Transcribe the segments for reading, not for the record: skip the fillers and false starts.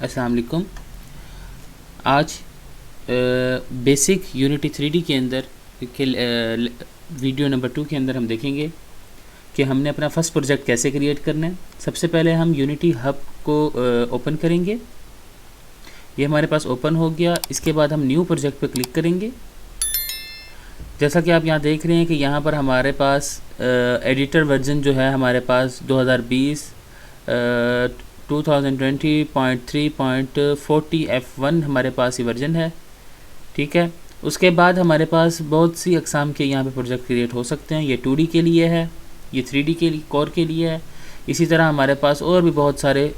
अस्सलाम वालेकुम। आज बेसिक यूनिटी 3D के अंदर के वीडियो नंबर 2 के अंदर हम देखेंगे कि हमने अपना फर्स्ट प्रोजेक्ट कैसे क्रिएट करना है। सबसे पहले हम यूनिटी हब को ओपन करेंगे। ये हमारे पास ओपन हो गया। इसके बाद हम न्यू प्रोजेक्ट पर क्लिक करेंगे। जैसा कि आप यहाँ देख रहे हैं कि यहाँ पर हमारे पास एडिटर वर्जन जो है हमारे पास 2020 2020.3.40 F1 हमारे पास ये वर्जन है। ठीक है। उसके बाद हमारे पास बहुत सी अक़साम के यहाँ पे प्रोजेक्ट क्रिएट हो सकते हैं। ये 2D के लिए है, ये 3D के लिए कोर के लिए है। इसी तरह हमारे पास और भी बहुत सारे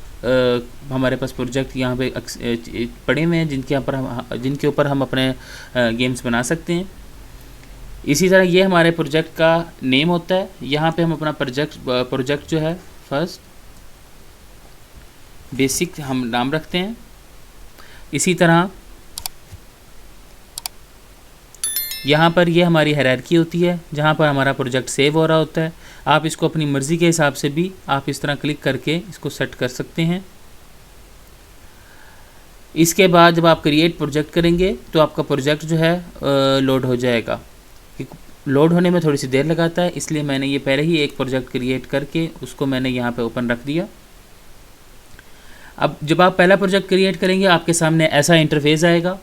हमारे पास प्रोजेक्ट यहाँ पे पड़े हुए हैं जिनके ऊपर हम अपने गेम्स बना सकते हैं। इसी तरह ये हमारे प्रोजेक्ट का नेम होता है। यहाँ पे हम अपना प्रोजेक्ट जो है फर्स्ट बेसिक हम नाम रखते हैं। इसी तरह यहाँ पर ये हमारी हायरार्की होती है जहाँ पर हमारा प्रोजेक्ट सेव हो रहा होता है। आप इसको अपनी मर्ज़ी के हिसाब से भी आप इस तरह क्लिक करके इसको सेट कर सकते हैं। इसके बाद जब आप क्रिएट प्रोजेक्ट करेंगे तो आपका प्रोजेक्ट जो है लोड हो जाएगा। लोड होने में थोड़ी सी देर लगाता है, इसलिए मैंने ये पहले ही एक प्रोजेक्ट क्रिएट करके उसको मैंने यहाँ पे ओपन रख दिया। अब जब आप पहला प्रोजेक्ट क्रिएट करेंगे आपके सामने ऐसा इंटरफेस आएगा।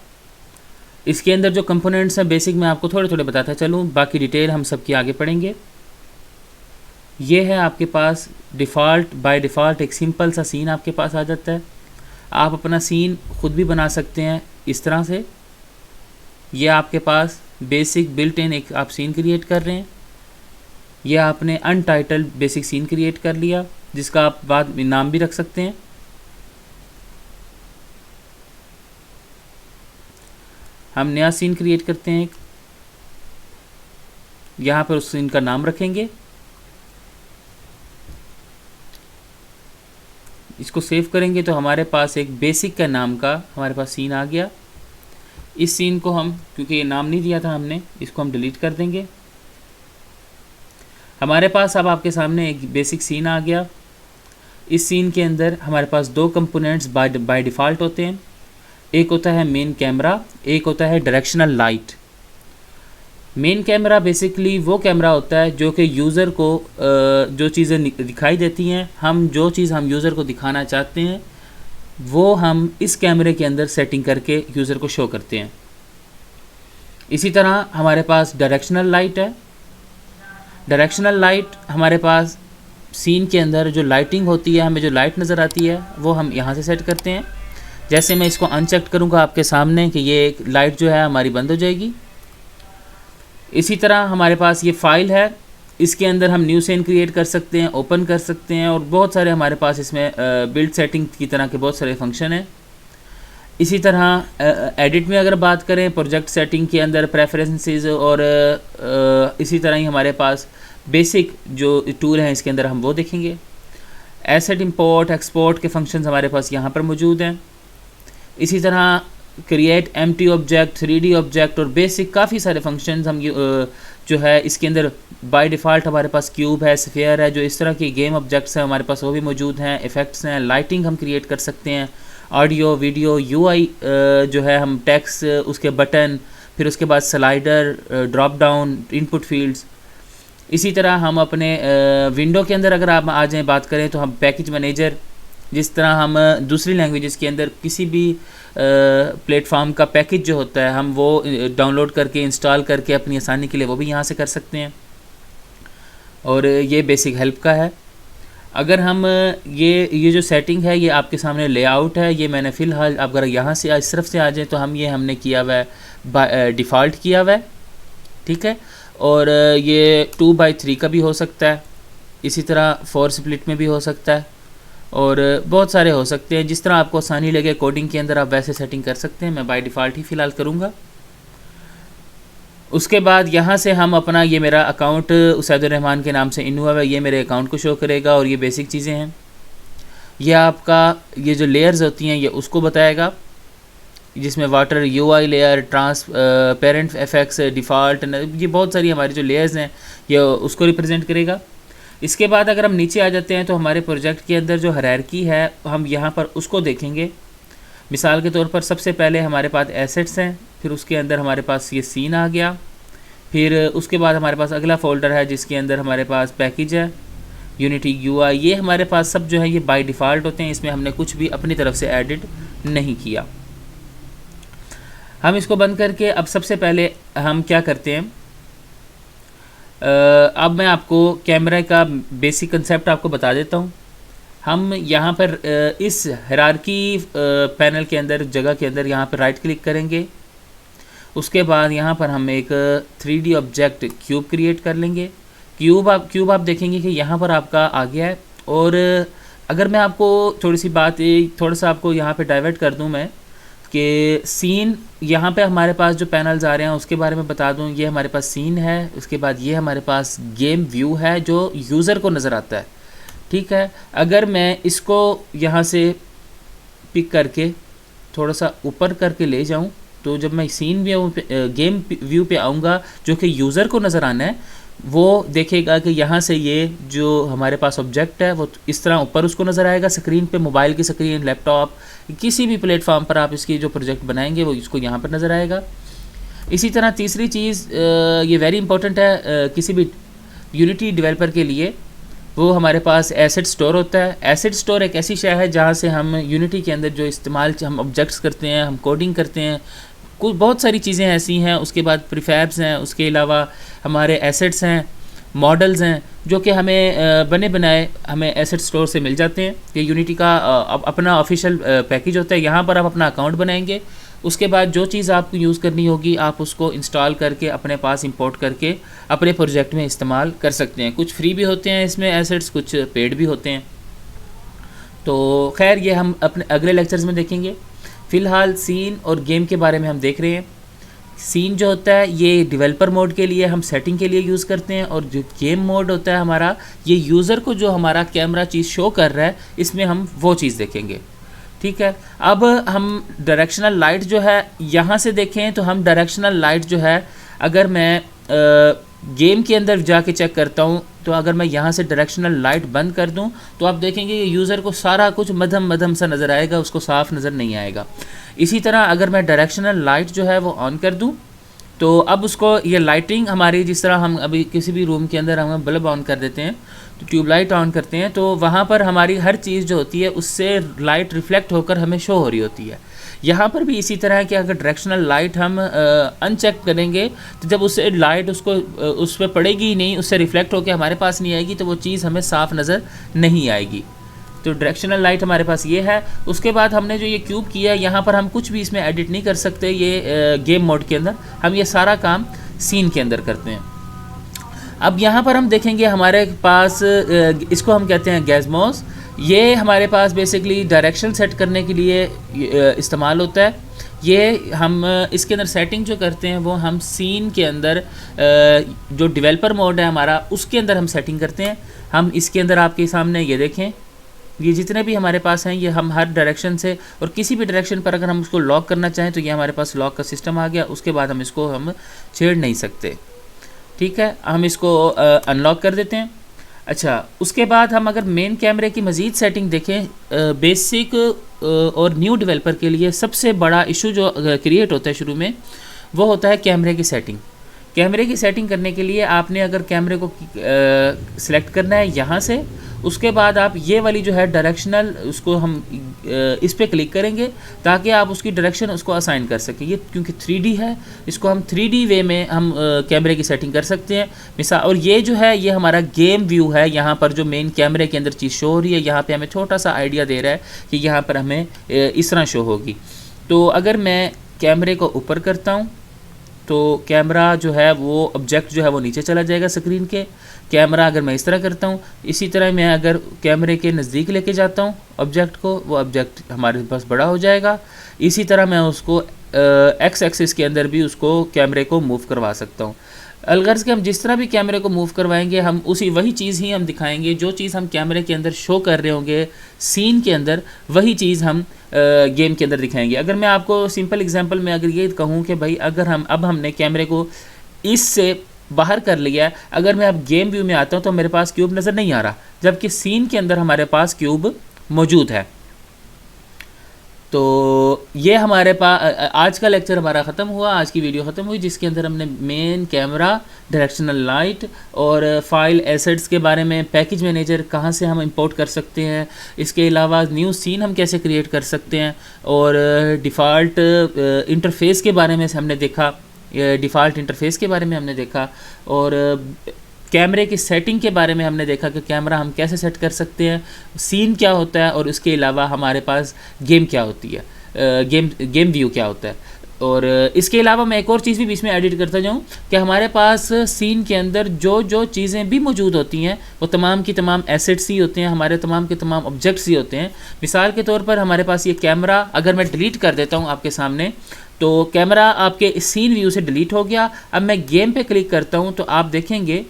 इसके अंदर जो कंपोनेंट्स हैं बेसिक मैं आपको थोड़े थोड़े बताता चलूँ, बाकी डिटेल हम सबकी आगे पढ़ेंगे। ये है आपके पास बाय डिफ़ॉल्ट एक सिंपल सा सीन आपके पास आ जाता है। आप अपना सीन ख़ुद भी बना सकते हैं इस तरह से। ये आपके पास बेसिक बिल्ट इन एक आप सीन क्रिएट कर रहे हैं। यह आपने अनटाइटल्ड बेसिक सीन क्रिएट कर लिया जिसका आप बाद में नाम भी रख सकते हैं। हम नया सीन क्रिएट करते हैं। यहाँ पर उस सीन का नाम रखेंगे। इसको सेव करेंगे तो हमारे पास एक बेसिक का नाम का हमारे पास सीन आ गया। इस सीन को हम क्योंकि ये नाम नहीं दिया था हमने, इसको हम डिलीट कर देंगे। हमारे पास अब आपके सामने एक बेसिक सीन आ गया। इस सीन के अंदर हमारे पास दो कंपोनेंट्स बाय डिफ़ॉल्ट होते हैं। एक होता है मेन कैमरा, एक होता है directional light. Main camera basically वो कैमरा होता है जो कि यूज़र को जो चीज़ें दिखाई देती हैं, जो चीज़ हम यूज़र को दिखाना चाहते हैं वो हम इस कैमरे के अंदर सेटिंग करके यूज़र को शो करते हैं। इसी तरह हमारे पास डायरेक्शनल लाइट है। डायरेक्शनल लाइट हमारे पास सीन के अंदर जो लाइटिंग होती है, हमें जो लाइट नज़र आती है वो हम यहाँ से सेट करते हैं। जैसे मैं इसको अनचेक करूँगा आपके सामने कि ये एक लाइट जो है हमारी बंद हो जाएगी। इसी तरह हमारे पास ये फ़ाइल है, इसके अंदर हम न्यू सीन क्रिएट कर सकते हैं, ओपन कर सकते हैं और बहुत सारे हमारे पास इसमें बिल्ड सेटिंग की तरह के बहुत सारे फंक्शन हैं। इसी तरह एडिट में अगर बात करें प्रोजेक्ट सेटिंग के अंदर प्रेफरेंसेस और इसी तरह ही हमारे पास बेसिक जो टूल हैं इसके अंदर हम वो देखेंगे। एसेट इंपोर्ट एक्सपोर्ट के फंक्शंस हमारे पास यहाँ पर मौजूद हैं। इसी तरह create empty object, 3D object और बेसिक काफ़ी सारे फंक्शंस हम जो है इसके अंदर बाय डिफ़ॉल्ट हमारे पास क्यूब है, स्फीयर है, जो इस तरह की गेम ऑब्जेक्ट्स हैं हमारे पास वो भी मौजूद हैं। इफ़ेक्ट्स हैं, लाइटिंग हम क्रिएट कर सकते हैं, ऑडियो वीडियो UI जो है हम टेक्स्ट, उसके बटन, फिर उसके बाद slider, drop down, input fields. इसी तरह हम अपने विंडो के अंदर अगर आप आ जाएँ बात करें तो हम पैकेज मैनेजर, जिस तरह हम दूसरी लैंग्वेजेस के अंदर किसी भी प्लेटफॉर्म का पैकेज जो होता है हम वो डाउनलोड करके इंस्टॉल करके अपनी आसानी के लिए वो भी यहाँ से कर सकते हैं। और ये बेसिक हेल्प का है। अगर हम ये जो सेटिंग है ये आपके सामने लेआउट है, ये मैंने फ़िलहाल अगर यहाँ से इस तरफ से आ जाए तो हमने किया हुआ है डिफ़ॉल्ट किया हुआ है। ठीक है। और ये 2x3 का भी हो सकता है, इसी तरह 4 स्प्लिट में भी हो सकता है और बहुत सारे हो सकते हैं। जिस तरह आपको आसानी लगे कोडिंग के अंदर आप वैसे सेटिंग कर सकते हैं। मैं बाय डिफ़ॉल्ट ही फ़िलहाल करूँगा। उसके बाद यहाँ से हम अपना ये मेरा अकाउंट उसैदुर्रहमान के नाम से इन हुआ है, ये मेरे अकाउंट को शो करेगा और ये बेसिक चीज़ें हैं। ये आपका ये जो लेयर्स होती हैं ये उसको बताएगा, जिसमें water UI layer, transparent effects, default, ये बहुत सारी हमारी जो लेयर्स हैं ये उसको रिप्रेजेंट करेगा। इसके बाद अगर हम नीचे आ जाते हैं तो हमारे प्रोजेक्ट के अंदर जो हायरार्की है हम यहाँ पर उसको देखेंगे मिसाल के तौर पर सबसे पहले हमारे पास एसेट्स हैं, फिर उसके अंदर हमारे पास ये सीन आ गया, फिर उसके बाद हमारे पास अगला फ़ोल्डर है जिसके अंदर हमारे पास पैकेज है, यूनिटी यूआई। ये हमारे पास सब जो है ये बाय डिफ़ॉल्ट होते हैं, इसमें हमने कुछ भी अपनी तरफ से एडिट नहीं किया। हम इसको बंद करके अब सबसे पहले हम क्या करते हैं, अब मैं आपको कैमरे का बेसिक कंसेप्ट आपको बता देता हूँ। हम यहाँ पर इस हायरार्की पैनल के अंदर जगह के अंदर यहाँ पर राइट क्लिक करेंगे, उसके बाद यहाँ पर हम एक 3D ऑब्जेक्ट क्यूब क्रिएट कर लेंगे। क्यूब आप देखेंगे कि यहाँ पर आपका आ गया है। और अगर मैं आपको थोड़ा सा आपको यहाँ पे डाइवर्ट कर दूँ मैं कि सीन यहाँ पे हमारे पास जो पैनल्स आ रहे हैं उसके बारे में बता दूँ। ये हमारे पास सीन है, उसके बाद ये हमारे पास गेम व्यू है जो यूज़र को नज़र आता है, ठीक है। अगर मैं इसको यहाँ से पिक करके थोड़ा सा ऊपर करके ले जाऊँ तो जब मैं सीन व्यू पे गेम व्यू पे आऊँगा जो कि यूज़र को नज़र आना है, वो देखेगा कि यहाँ से ये जो हमारे पास ऑब्जेक्ट है वो इस तरह ऊपर उसको नज़र आएगा स्क्रीन पे, मोबाइल की स्क्रीन, लैपटॉप, किसी भी प्लेटफॉर्म पर आप इसकी जो प्रोजेक्ट बनाएंगे वो इसको यहाँ पर नज़र आएगा। इसी तरह तीसरी चीज़ ये वेरी इंपॉर्टेंट है किसी भी यूनिटी डेवलपर के लिए, वो हमारे पास एसेट स्टोर होता है। एसेट स्टोर एक ऐसी शय है जहाँ से हम यूनिटी के अंदर जो इस्तेमाल हम ऑब्जेक्ट्स करते हैं, हम कोडिंग करते हैं, कुछ बहुत सारी चीज़ें ऐसी हैं। उसके बाद प्रीफैब्स हैं, उसके अलावा हमारे एसेट्स हैं, मॉडल्स हैं जो कि हमें बने बनाए हमें एसेट स्टोर से मिल जाते हैं। ये यूनिटी का अपना ऑफिशियल पैकेज होता है। यहाँ पर आप अपना अकाउंट बनाएंगे, उसके बाद जो चीज़ आपको यूज़ करनी होगी आप उसको इंस्टॉल करके अपने पास इंपोर्ट करके अपने प्रोजेक्ट में इस्तेमाल कर सकते हैं। कुछ फ्री भी होते हैं इसमें एसेट्स, कुछ पेड भी होते हैं। तो खैर ये हम अपने अगले लेक्चर्स में देखेंगे। फ़िलहाल सीन और गेम के बारे में हम देख रहे हैं। सीन जो होता है ये डेवलपर मोड के लिए हम सेटिंग के लिए यूज़ करते हैं, और जो गेम मोड होता है हमारा, ये यूज़र को जो हमारा कैमरा चीज़ शो कर रहा है इसमें हम वो चीज़ देखेंगे, ठीक है। अब हम डायरेक्शनल लाइट जो है यहाँ से देखें तो हम डायरेक्शनल लाइट जो है अगर मैं गेम के अंदर जाके चेक करता हूँ तो अगर मैं यहाँ से डायरेक्शनल लाइट बंद कर दूँ तो आप देखेंगे कि यूज़र को सारा कुछ मध्यम मध्यम सा नज़र आएगा, उसको साफ नज़र नहीं आएगा। इसी तरह अगर मैं डायरेक्शनल लाइट जो है वो ऑन कर दूँ तो अब उसको ये लाइटिंग हमारी, जिस तरह हम अभी किसी भी रूम के अंदर हम बल्ब ऑन कर देते हैं तो ट्यूबलाइट ऑन करते हैं तो वहाँ पर हमारी हर चीज़ जो होती है उससे लाइट रिफ्लेक्ट होकर हमें शो हो रही होती है। यहाँ पर भी इसी तरह है कि अगर डायरेक्शनल लाइट हम अनचेक करेंगे तो जब उससे लाइट उस पर पड़ेगी ही नहीं, उससे रिफ्लेक्ट होकर हमारे पास नहीं आएगी, तो वो चीज़ हमें साफ़ नज़र नहीं आएगी। तो डायरेक्शनल लाइट हमारे पास ये है। उसके बाद हमने जो ये क्यूब किया, यहाँ पर हम कुछ भी इसमें एडिट नहीं कर सकते। ये गेम मोड के अंदर हम ये सारा काम सीन के अंदर करते हैं। अब यहाँ पर हम देखेंगे हमारे पास इसको हम कहते हैं गैज़मोस। ये हमारे पास बेसिकली डायरेक्शन सेट करने के लिए इस्तेमाल होता है। ये हम इसके अंदर सेटिंग जो करते हैं वो हम सीन के अंदर जो डेवलपर मोड है हमारा उसके अंदर हम सेटिंग करते हैं। हम इसके अंदर आपके सामने ये देखें, ये जितने भी हमारे पास हैं ये हम हर डायरेक्शन से और किसी भी डायरेक्शन पर अगर हम उसको लॉक करना चाहें तो ये हमारे पास लॉक का सिस्टम आ गया। उसके बाद हम इसको हम छेड़ नहीं सकते, ठीक है। हम इसको अनलॉक कर देते हैं। अच्छा, उसके बाद हम अगर मेन कैमरे की मज़ीद सेटिंग देखें, बेसिक और न्यू डेवलपर के लिए सबसे बड़ा इशू जो क्रिएट होता है शुरू में वो होता है कैमरे की सेटिंग। कैमरे की सेटिंग करने के लिए आपने अगर कैमरे को सिलेक्ट करना है यहाँ से, उसके बाद आप ये वाली जो है डायरेक्शनल उसको हम इस पर क्लिक करेंगे ताकि आप उसकी डायरेक्शन उसको असाइन कर सकें। ये क्योंकि 3D है, इसको हम 3D वे में हम कैमरे की सेटिंग कर सकते हैं मिसाल। और ये जो है ये हमारा गेम व्यू है, यहाँ पर जो मेन कैमरे के अंदर चीज़ शो हो रही है, यहाँ पे हमें छोटा सा आइडिया दे रहा है कि यहाँ पर हमें इस तरह शो होगी। तो अगर मैं कैमरे को ऊपर करता हूँ तो कैमरा जो है वो ऑब्जेक्ट जो है वो नीचे चला जाएगा स्क्रीन के। कैमरा अगर मैं इस तरह करता हूँ, इसी तरह मैं अगर कैमरे के नज़दीक लेके जाता हूँ ऑब्जेक्ट को, वो ऑब्जेक्ट हमारे पास बड़ा हो जाएगा। इसी तरह मैं उसको एक्स एक्सिस के अंदर भी उसको कैमरे को मूव करवा सकता हूँ। अलगर्ज के हम जिस तरह भी कैमरे को मूव करवाएंगे हम उसी वही चीज़ ही हम दिखाएंगे, जो चीज़ हम कैमरे के अंदर शो कर रहे होंगे सीन के अंदर वही चीज़ हम गेम के अंदर दिखाएंगे। अगर मैं आपको सिंपल एग्जांपल में अगर ये कहूँ कि भाई अगर हमने कैमरे को इससे बाहर कर लिया है, अगर मैं अब गेम व्यू में आता हूँ तो मेरे पास क्यूब नज़र नहीं आ रहा, जबकि सीन के अंदर हमारे पास क्यूब मौजूद है। तो ये हमारे पास आज का लेक्चर हमारा ख़त्म हुआ, आज की वीडियो ख़त्म हुई, जिसके अंदर हमने मेन कैमरा, डायरेक्शनल लाइट और फाइल एसेट्स के बारे में, पैकेज मैनेजर कहाँ से हम इंपोर्ट कर सकते हैं, इसके अलावा न्यू सीन हम कैसे क्रिएट कर सकते हैं, और डिफ़ॉल्ट इंटरफेस के बारे में हमने देखा, डिफ़ॉल्ट इंटरफेस के बारे में हमने देखा, और कैमरे की सेटिंग के बारे में हमने देखा कि कैमरा हम कैसे सेट कर सकते हैं, सीन क्या होता है, और उसके अलावा हमारे पास गेम क्या होती है, गेम व्यू क्या होता है। और इसके अलावा मैं एक और चीज़ भी बीच में एडिट करता जाऊँ कि हमारे पास सीन के अंदर जो जो चीज़ें भी मौजूद होती हैं वो तमाम की तमाम एसेट्स ही होते हैं, हमारे तमाम के तमाम ऑब्जेक्ट्स ही होते हैं। मिसाल के तौर पर हमारे पास ये कैमरा अगर मैं डिलीट कर देता हूँ आपके सामने, तो कैमरा आपके सीन व्यू से डिलीट हो गया। अब मैं गेम पे क्लिक करता हूँ तो आप देखेंगे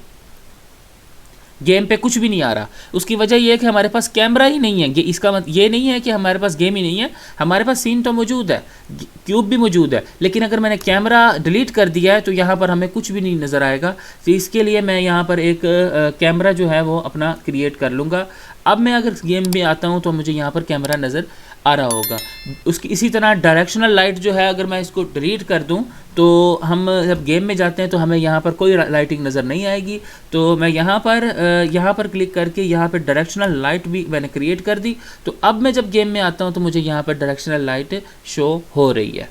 गेम पे कुछ भी नहीं आ रहा। उसकी वजह यह है कि हमारे पास कैमरा ही नहीं है। इसका मतलब ये नहीं है कि हमारे पास गेम ही नहीं है, हमारे पास सीन तो मौजूद है, क्यूब भी मौजूद है, लेकिन अगर मैंने कैमरा डिलीट कर दिया है तो यहाँ पर हमें कुछ भी नहीं नज़र आएगा। तो इसके लिए मैं यहाँ पर एक कैमरा जो है वो अपना क्रिएट कर लूँगा। अब मैं अगर गेम में आता हूँ तो मुझे यहाँ पर कैमरा नज़र आ रहा होगा। उसकी इसी तरह डायरेक्शनल लाइट जो है, अगर मैं इसको डिलीट कर दूं तो हम जब गेम में जाते हैं तो हमें यहाँ पर कोई लाइटिंग नज़र नहीं आएगी। तो मैं यहाँ पर क्लिक करके यहाँ पर डायरेक्शनल लाइट भी मैंने क्रिएट कर दी। तो अब मैं जब गेम में आता हूँ तो मुझे यहाँ पर डायरेक्शनल लाइट शो हो रही है।